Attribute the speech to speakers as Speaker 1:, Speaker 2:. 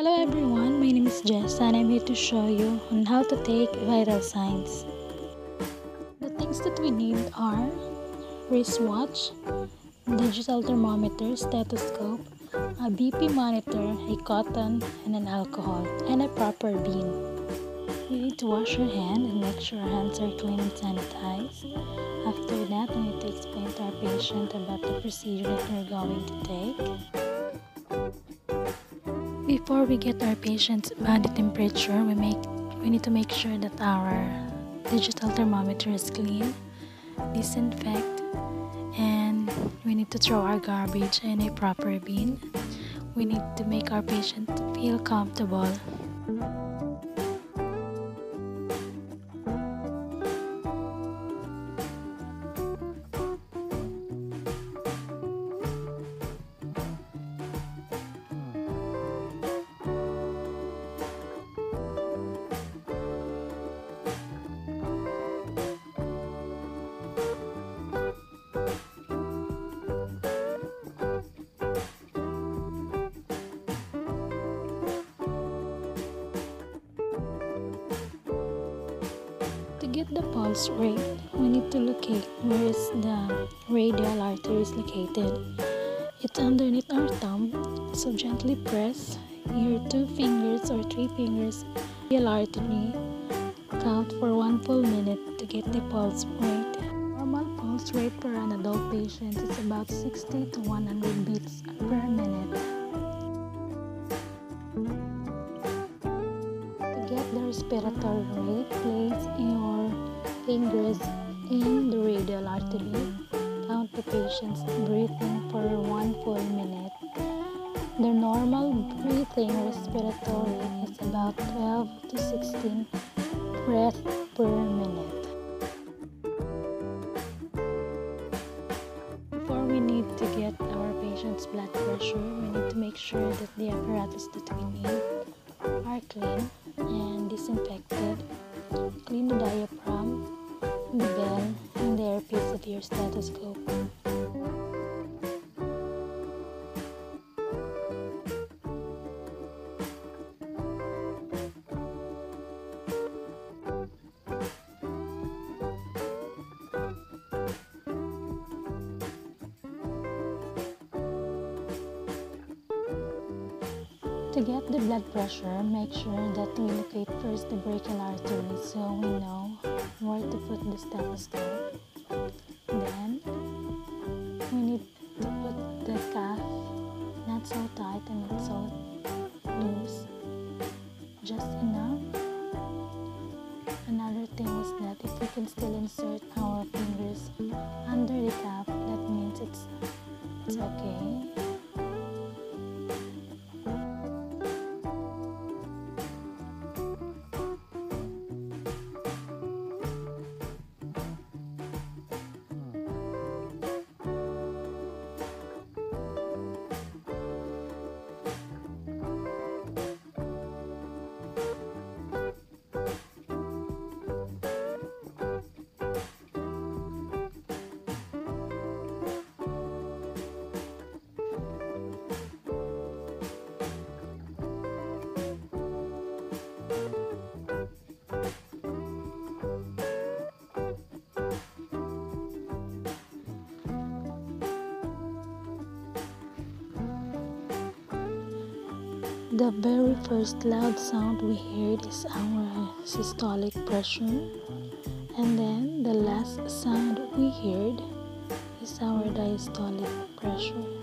Speaker 1: Hello everyone, my name is Jess and I'm here to show you on how to take vital signs. The things that we need are wristwatch, digital thermometer, stethoscope, a BP monitor, a cotton, and an alcohol, and a proper bean. We need to wash our hand and make sure our hands are clean and sanitized. After that, we need to explain to our patient about the procedure that we're going to take. Before we get our patient's body temperature, we need to make sure that our digital thermometer is clean, disinfect, and we need to throw our garbage in a proper bin. We need to make our patient feel comfortable. To get the pulse rate, we need to locate where is the radial artery is located. It's underneath our thumb, so gently press your 2 fingers or 3 fingers radial artery. Count for 1 full minute to get the pulse rate. Normal pulse rate for an adult patient is about 60 to 100 beats per minute. Get the respiratory rate, place your fingers in the radial artery. Count the patient's breathing for 1 full minute. The normal breathing respiratory is about 12 to 16 breaths per minute. Before we need to get our patient's blood pressure, we need to make sure that the apparatus that we need are clean and disinfected. Clean the diaphragm, the bell, and the earpiece of your stethoscope. To get the blood pressure, make sure that we locate first the brachial artery so we know where to put the stethoscope. Then, we need to put the cuff not so tight and not so loose, just enough. Another thing is that if we can still insert our fingers under the cuff, that means it's okay. The very first loud sound we heard is our systolic pressure, and then the last sound we heard is our diastolic pressure.